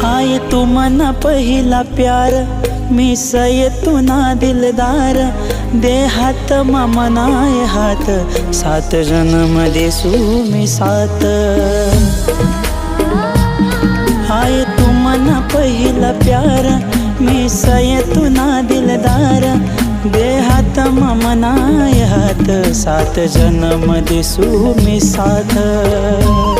I तू मना पहिला प्यार, मी सय तू ना दिलदार, दे हात मनाय हात, सात जन्म देसू मी सात। आय तू मना पहिला प्यार, मी सय तू ना दिलदार, दे हात मनाय हात, सात जन्म देसू मी साथ।